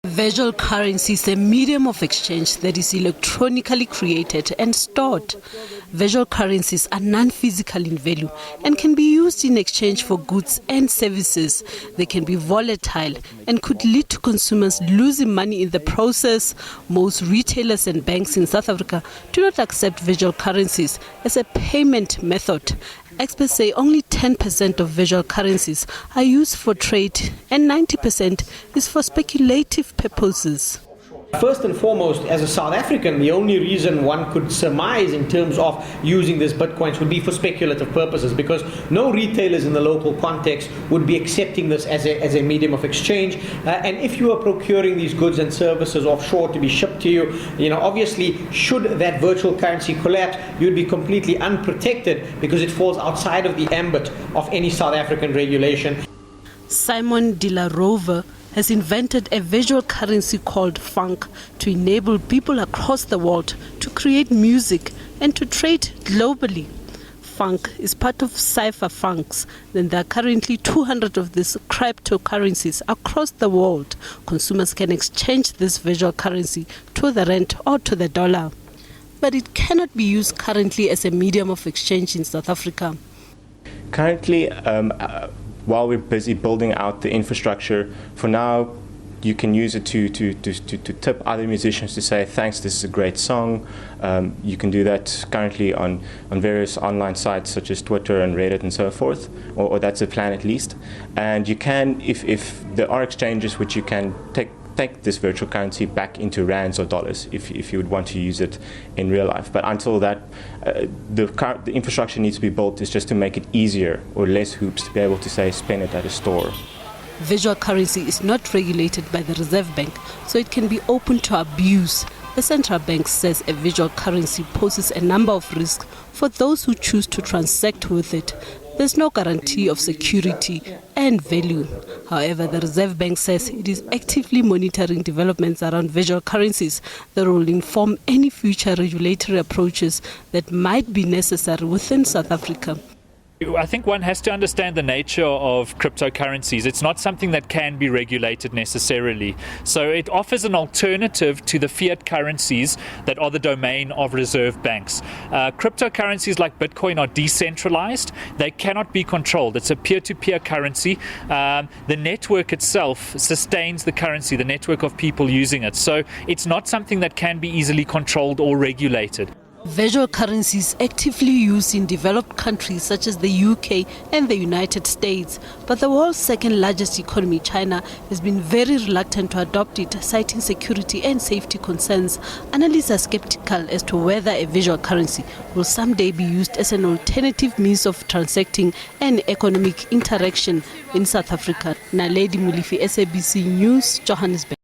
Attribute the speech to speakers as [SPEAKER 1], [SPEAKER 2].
[SPEAKER 1] Virtual currency is a medium of exchange that is electronically created and stored. Virtual currencies are non-physical in value and can be used in exchange for goods and services. They can be volatile and could lead to consumers losing money in the process. Most retailers and banks in South Africa do not accept virtual currencies as a payment method. Experts say only 10% of virtual currencies are used for trade and 90% is for speculative purposes.
[SPEAKER 2] First and foremost, as a South African, the only reason one could surmise in terms of using these bitcoins would be for speculative purposes, because no retailers in the local context would be accepting this as a medium of exchange. And if you are procuring these goods and services offshore to be shipped to you, obviously, should that virtual currency collapse, you'd be completely unprotected because it falls outside of the ambit of any South African regulation.
[SPEAKER 1] Simon De La Rover has invented a visual currency called funk to enable people across the world to create music and to trade globally. Funk is part of cypherpunks. Then there are currently 200 of these cryptocurrencies across the world. Consumers can exchange this visual currency to the rand or to the dollar. But it cannot be used currently as a medium of exchange in South Africa.
[SPEAKER 3] Currently, while we're busy building out the infrastructure, for now you can use it to tip other musicians to say thanks, this is a great song. You can do that currently on various online sites such as Twitter and Reddit and so forth, or that's the plan at least. And you can, if there are exchanges which you can take this virtual currency back into rands or dollars if you would want to use it in real life. But until that, the infrastructure needs to be built is just to make it easier or less hoops to be able to say spend it at a store.
[SPEAKER 1] Visual currency is not regulated by the Reserve Bank, so it can be open to abuse. The central bank says a visual currency poses a number of risks for those who choose to transact with it. There's no guarantee of security and value. However, the Reserve Bank says it is actively monitoring developments around visual currencies that will inform any future regulatory approaches that might be necessary within South Africa.
[SPEAKER 4] I think one has to understand the nature of cryptocurrencies. It's not something that can be regulated necessarily. So it offers an alternative to the fiat currencies that are the domain of reserve banks. Cryptocurrencies like Bitcoin are decentralized. They cannot be controlled. It's a peer-to-peer currency. The network itself sustains the currency, the network of people using it. So it's not something that can be easily controlled or regulated.
[SPEAKER 1] Virtual currency is actively used in developed countries such as the UK and the United States, but the world's second largest economy, China, has been very reluctant to adopt it, citing security and safety concerns. Analysts are skeptical as to whether a visual currency will someday be used as an alternative means of transacting and economic interaction in South Africa. Naledi Mulifi, SABC News, Johannesburg.